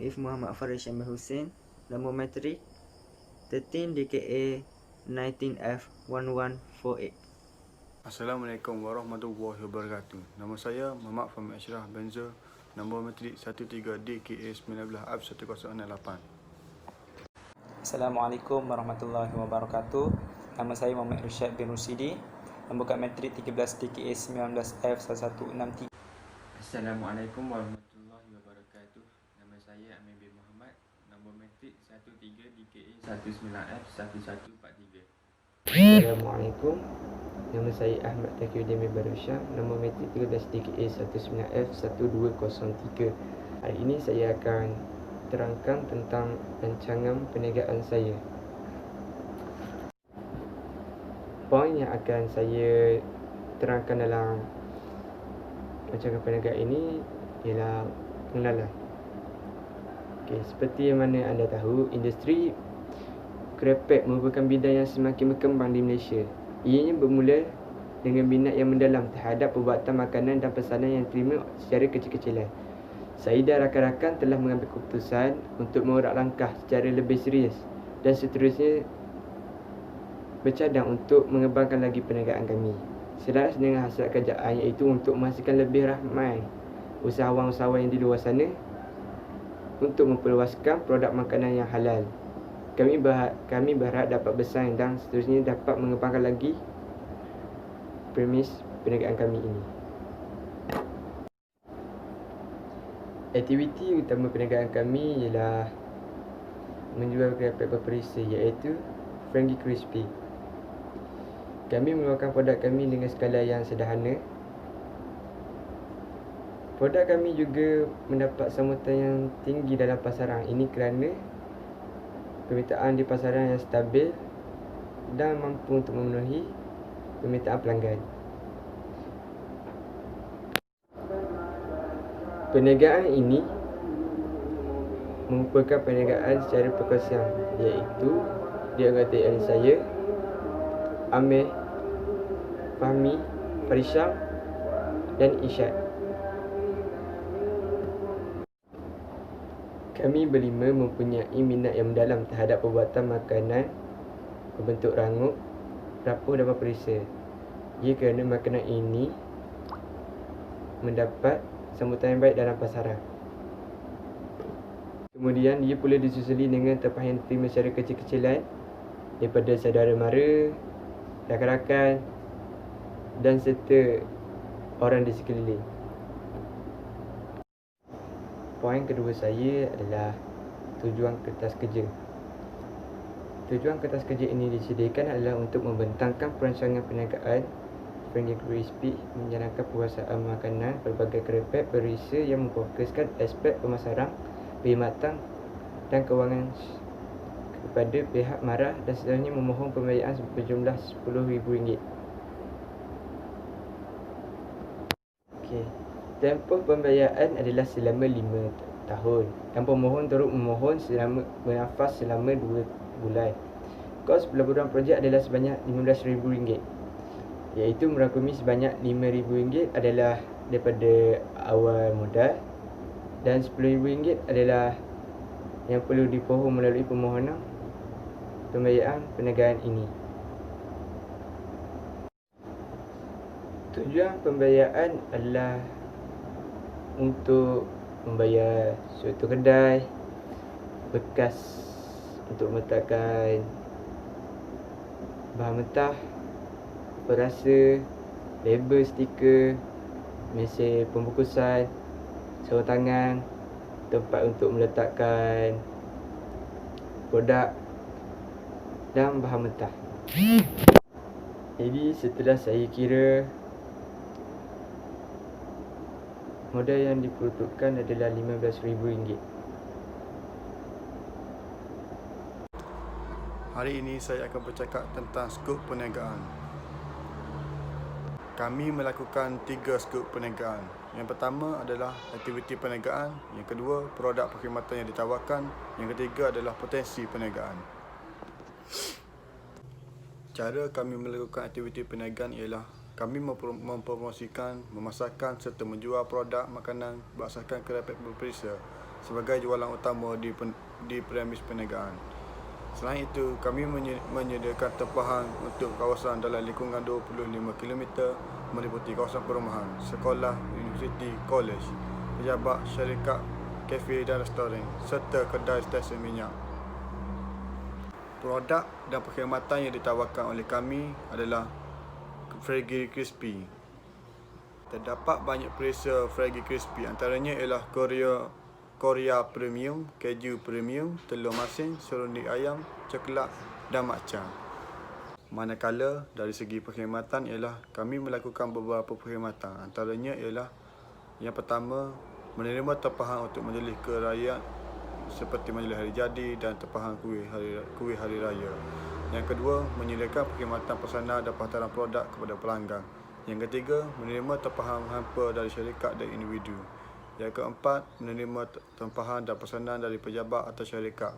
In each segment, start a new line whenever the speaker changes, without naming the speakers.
Muif Muhammad Faris Syamil Hussein, nombor matrik 13 DKA 19F1148.
Assalamualaikum warahmatullahi wabarakatuh. Nama saya Muhammad Fahmi Ashraf Benza, nombor matrik 13 DKA 19F1068.
Assalamualaikum warahmatullahi wabarakatuh. Nama saya Muhammad Irsyad bin Rusidi, nombor kad matrik 13 DKA 19F1163.
Assalamualaikum warahmatullahi wabarakatuh. Nama saya Amin bin Muhammad, nombor matrik 13 DKA 19F1143.
Assalamualaikum. Nama saya Ahmad Taqiyuddin bin Barusyah, nombor matrik 13 DKA 19F1203. Hari ini saya akan terangkan tentang rancangan perniagaan saya. Poin yang akan saya terangkan dalam rancangan perniagaan ini ialah pengenalan. Seperti yang mana anda tahu, industri kerepek merupakan bidang yang semakin berkembang di Malaysia. Ianya bermula dengan minat yang mendalam terhadap pembuatan makanan dan pesanan yang diterima secara kecil-kecilan. Saya dan rakan-rakan telah mengambil keputusan untuk mengorak langkah secara lebih serius dan seterusnya bercadang untuk mengembangkan lagi perniagaan kami. Selaras dengan hasil kerjaan, iaitu untuk menghasilkan lebih ramai usahawan-usahawan yang di luar sana untuk memperluaskan produk makanan yang halal. Kami berharap dapat bersaing dan seterusnya dapat mengembangkan lagi premis perniagaan kami ini. Aktiviti utama perniagaan kami ialah menjual kerepek berperisa, iaitu Frankie Crispy. Kami mengeluarkan produk kami dengan skala yang sederhana. Produk kami juga mendapat sambutan yang tinggi dalam pasaran. Ini kerana permintaan di pasaran yang stabil dan mampu untuk memenuhi permintaan pelanggan. Perniagaan ini merupakan perniagaan secara perkongsian, iaitu dianggota saya, Amir, Fahmi, Farisham dan Isyad. Kami berlima mempunyai minat yang mendalam terhadap pembuatan makanan berbentuk rangup, rapuh dan berperisa. Ia kerana makanan ini mendapat sambutan yang baik dalam pasaran. Kemudian ia pula disusuli dengan tempahan yang diterima secara kecil-kecilan daripada saudara mara, rakan-rakan dan serta orang di sekeliling. Poin kedua saya adalah tujuan kertas kerja. Tujuan kertas kerja ini disediakan adalah untuk membentangkan perancangan perniagaan Frankie Crispy, menjalankan penguasaan makanan berbagai kerepek berisa yang memfokuskan aspek pemasaran, perkhidmatan dan kewangan kepada pihak mara dan seterusnya memohon pembiayaan berjumlah RM10,000. Tempoh pembiayaan adalah selama 5 tahun dan pemohon turut memohon bernafas selama 2 bulan. Kos pelaburan projek adalah sebanyak RM15,000, iaitu merangkumi sebanyak RM5,000 adalah daripada awal modal dan RM10,000 adalah yang perlu dipohon melalui permohonan pembiayaan perniagaan ini. Tujuan pembiayaan adalah untuk membayar suatu kedai, bekas untuk meletakkan bahan mentah, perasa, label stiker, mesin pembungkusan, sarung tangan, tempat untuk meletakkan produk dan bahan mentah. Jadi setelah saya kira, modal yang diperuntukkan adalah RM15,000.
Hari ini saya akan bercakap tentang skop perniagaan. Kami melakukan 3 skop perniagaan. Yang pertama adalah aktiviti perniagaan, yang kedua produk perkhidmatan yang ditawarkan, yang ketiga adalah potensi perniagaan. Cara kami melakukan aktiviti perniagaan ialah kami mempromosikan, memasarkan serta menjual produk makanan berdasarkan kerepek berperisa sebagai jualan utama di premis perniagaan. Selain itu, kami menyediakan tempahan untuk kawasan dalam lingkungan 25 km meliputi kawasan perumahan, sekolah, universiti, kolej, pejabat, syarikat, kafe dan restoran serta kedai stesen minyak. Produk dan perkhidmatan yang ditawarkan oleh kami adalah Fraggy Crispy. Terdapat banyak perisa Fraggy Crispy, antaranya ialah Korea Premium, keju premium, telur masin, serunding ayam, coklat dan matcha. Manakala dari segi perkhidmatan ialah kami melakukan beberapa perkhidmatan, antaranya ialah yang pertama, menerima tempahan untuk majlis kerakyat seperti majlis hari jadi dan tempahan kuih hari raya. Yang kedua, menyediakan perkhidmatan pesanan dan penghantaran produk kepada pelanggan. Yang ketiga, menerima tempahan hampa dari syarikat dan individu. Yang keempat, menerima tempahan dan pesanan dari pejabat atau syarikat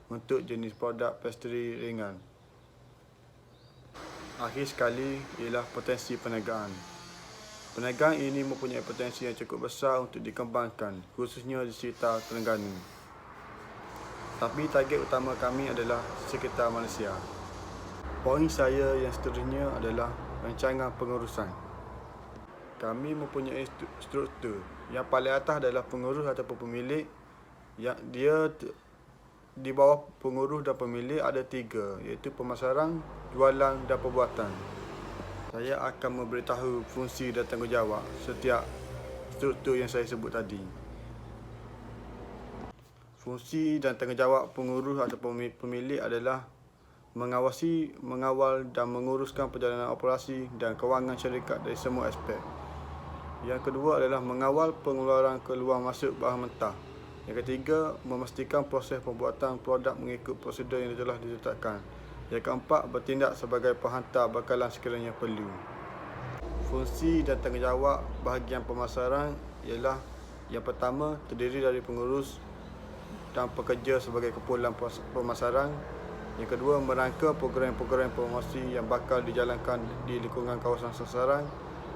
untuk jenis produk pastry ringan. Akhir sekali ialah potensi perniagaan. Perniagaan ini mempunyai potensi yang cukup besar untuk dikembangkan, khususnya di sekitar Terengganu. Tapi target utama kami adalah sekitar Malaysia. Poin saya yang seterusnya adalah rancangan pengurusan. Kami mempunyai struktur. Yang paling atas adalah pengurus ataupun pemilik. Yang dia di bawah pengurus dan pemilik ada 3, iaitu pemasaran, jualan dan perbuatan. Saya akan memberitahu fungsi dan tanggungjawab setiap struktur yang saya sebut tadi. Fungsi dan tanggungjawab pengurus ataupun pemilik adalah mengawal dan menguruskan perjalanan operasi dan kewangan syarikat dari semua aspek. Yang kedua adalah mengawal pengeluaran keluar masuk bahan mentah. Yang ketiga, memastikan proses pembuatan produk mengikut prosedur yang telah ditetapkan. Yang keempat, bertindak sebagai penghantar bekalan sekiranya perlu. Fungsi dan tanggungjawab bahagian pemasaran ialah yang pertama, terdiri dari pengurus dan pekerja sebagai kumpulan pemasaran. Yang kedua, merangka program-program promosi yang bakal dijalankan di lingkungan kawasan sasaran.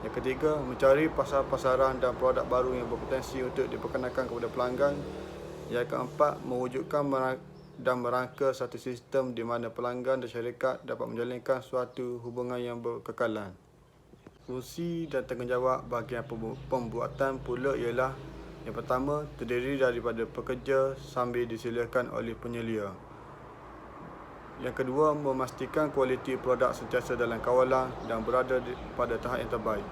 Yang ketiga, mencari pasar-pasaran dan produk baru yang berpotensi untuk diperkenalkan kepada pelanggan. Yang keempat, mewujudkan dan merangka satu sistem di mana pelanggan dan syarikat dapat menjalinkan suatu hubungan yang berkekalan. Fungsi dan tanggungjawab bahagian pembuatan pula ialah yang pertama, terdiri daripada pekerja sambil disilakan oleh penyelia. Yang kedua, memastikan kualiti produk sentiasa dalam kawalan dan berada pada tahap yang terbaik.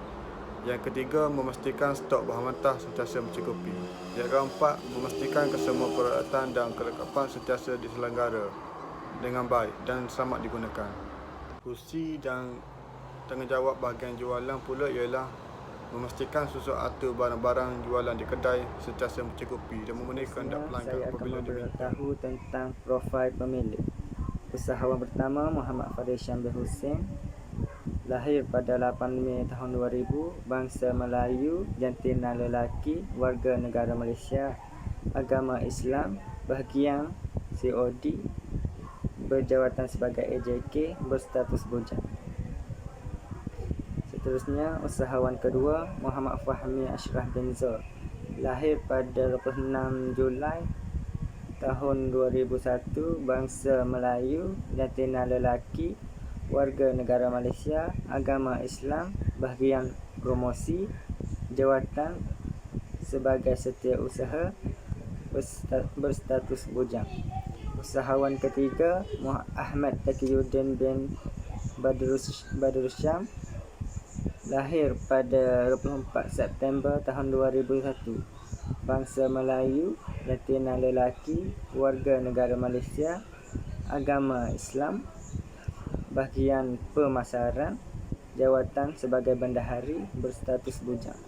Yang ketiga, memastikan stok bahan mentah sentiasa mencukupi. Yang keempat, memastikan kesemua peralatan dan kelengkapan sentiasa diselenggara dengan baik dan selamat digunakan. Fungsi dan tanggungjawab bahagian jualan pula ialah memastikan susun atur barang-barang jualan di kedai sentiasa mencukupi dan memenuhi kehendak pelanggan
saya akan
apabila diminta.
memberitahu tentang profil pemilik. Usahawan pertama Muhammad Farid Syambil Hussein, lahir pada 8 Mei tahun 2000, bangsa Melayu, jantina lelaki, warga negara Malaysia, agama Islam, bahagian COD, berjawatan sebagai AJK, berstatus bujang. Seterusnya, usahawan kedua Muhammad Fahmi Ashraf bin Zul, lahir pada 26 Julai tahun 2001, bangsa Melayu, jantina lelaki, warga negara Malaysia, agama Islam, bahagian promosi, jawatan sebagai setiausaha, berstatus bujang. Usahawan ketiga Ahmad Taqiyuddin bin Badrusyam, lahir pada 24 September tahun 2001, bangsa Melayu, jantina lelaki, warga negara Malaysia, agama Islam, bahagian pemasaran, jawatan sebagai bendahari, berstatus bujang.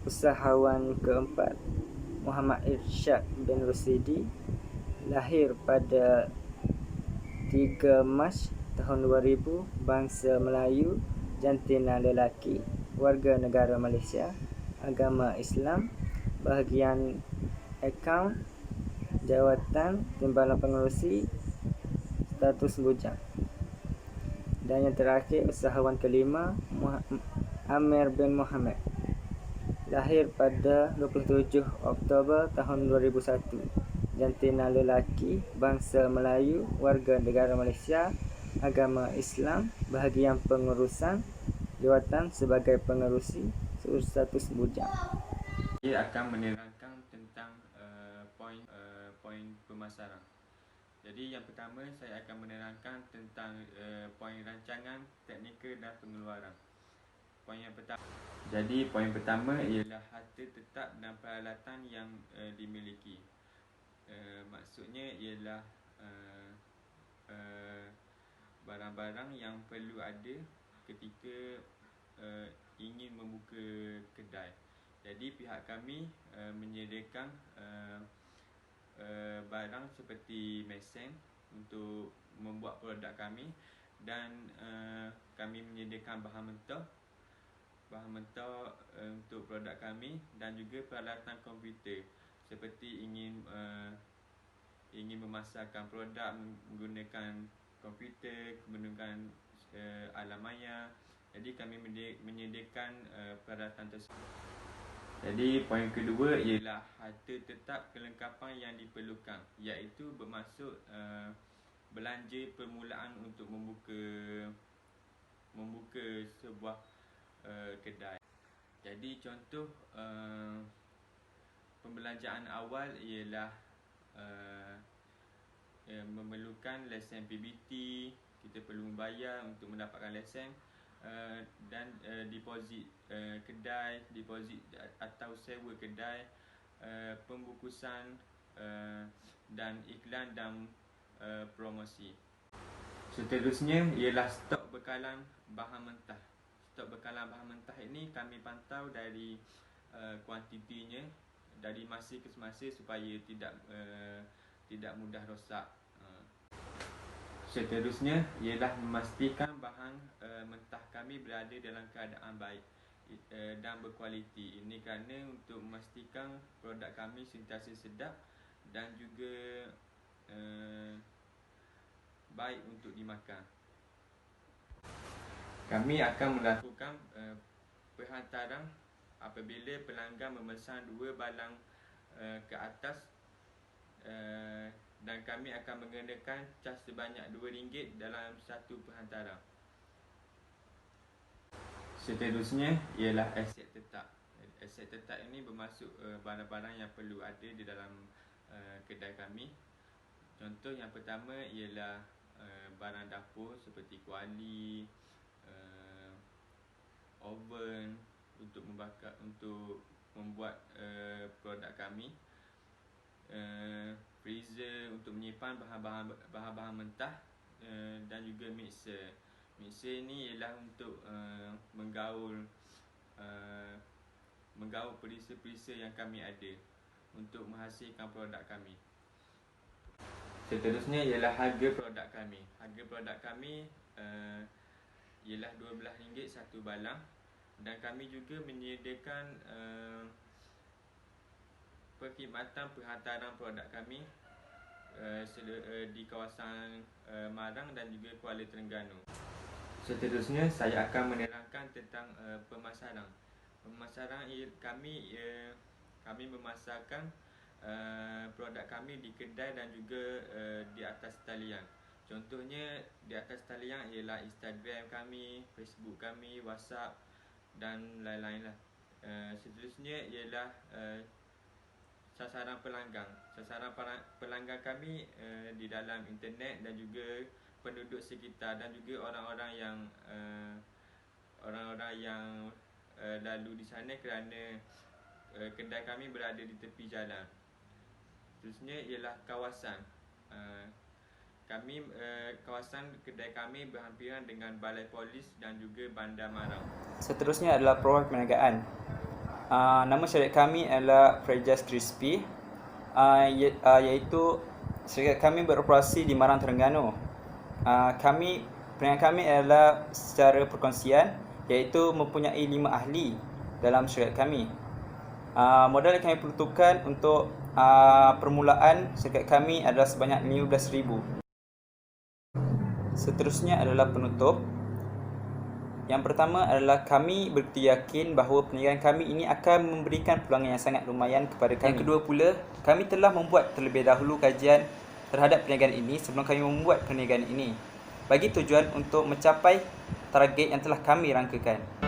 Usahawan keempat Muhammad Irsyad bin Rusidi, lahir pada 3 Mac tahun 2000, bangsa Melayu, jantina lelaki, warga negara Malaysia, agama Islam, bahagian akaun, jawatan timbalan pengerusi, status bujang. Dan yang terakhir, usahawan kelima Amir bin Muhammad, lahir pada 27 Oktober tahun 2001, jantina lelaki, bangsa Melayu, warga negara Malaysia, agama Islam, bahagian pengurusan, jawatan sebagai pengerusi, status bujang.
Saya akan menerangkan tentang poin pemasaran. Jadi yang pertama saya akan menerangkan tentang poin rancangan, teknikal dan pengeluaran. Poin pertama ialah harta tetap dan peralatan yang dimiliki. Maksudnya ialah barang-barang yang perlu ada ketika ingin membuka kedai. Jadi pihak kami menyediakan barang seperti mesin untuk membuat produk kami, dan kami menyediakan bahan mentah untuk produk kami, dan juga peralatan komputer seperti ingin memasarkan produk menggunakan komputer, menggunakan alam maya. Jadi kami menyediakan peralatan tersebut. Jadi poin kedua ialah harta tetap kelengkapan yang diperlukan, iaitu bermaksud belanja permulaan untuk membuka sebuah kedai. Jadi contoh pembelanjaan awal ialah memerlukan lesen PBT, kita perlu membayar untuk mendapatkan lesen, dan deposit kedai, deposit atau sewa kedai, pembukusan, dan iklan dan promosi. Seterusnya ialah stok bekalan bahan mentah. Stok bekalan bahan mentah ini kami pantau dari kuantitinya dari masa ke semasa supaya tidak mudah rosak. Seterusnya ialah memastikan bahan mentah kami berada dalam keadaan baik dan berkualiti. Ini kerana untuk memastikan produk kami sentiasa sedap dan juga baik untuk dimakan. Kami akan melakukan penghantaran apabila pelanggan memesan 2 balang ke atas, dan kami akan mengenakan cas sebanyak RM2 dalam satu penghantaran. Seterusnya ialah aset tetap. Aset tetap ini bermaksud barang-barang yang perlu ada di dalam kedai kami. Contoh yang pertama ialah barang dapur seperti kuali, oven untuk membuat produk kami, freezer untuk menyimpan bahan-bahan mentah, dan juga mixer. Mixer ini ialah untuk menggaul perisa-perisa yang kami ada untuk menghasilkan produk kami. Seterusnya ialah harga produk kami. Harga produk kami ialah RM12 satu balang, dan kami juga menyediakan perkhidmatan penghantaran produk kami di kawasan Marang dan juga Kuala Terengganu. Seterusnya saya akan menerangkan tentang pemasaran. Pemasaran kami memasarkan produk kami di kedai dan juga di atas talian. Contohnya di atas talian ialah Instagram kami, Facebook kami, WhatsApp dan lain-lain lah. Seterusnya ialah sasaran pelanggan. Sasaran pelanggan kami di dalam internet dan juga penduduk sekitar, dan juga orang-orang yang lalu di sana kerana kedai kami berada di tepi jalan. Seterusnya ialah kawasan. Kawasan kedai kami berhampiran dengan balai polis dan juga bandar Marang.
Seterusnya adalah program perniagaan. Nama syarikat kami adalah Frejas Crispy, iaitu syarikat kami beroperasi di Marang, Terengganu. Perniagaan kami adalah secara perkongsian, iaitu mempunyai 5 ahli dalam syarikat kami. Modal yang kami peruntukkan untuk permulaan syarikat kami adalah sebanyak RM15,000. Seterusnya adalah penutup. Yang pertama adalah kami begitu yakin bahawa perniagaan kami ini akan memberikan peluang yang sangat lumayan kepada kami. Yang kedua pula, kami telah membuat terlebih dahulu kajian terhadap perniagaan ini sebelum kami membuat perniagaan ini, bagi tujuan untuk mencapai target yang telah kami rangkakan.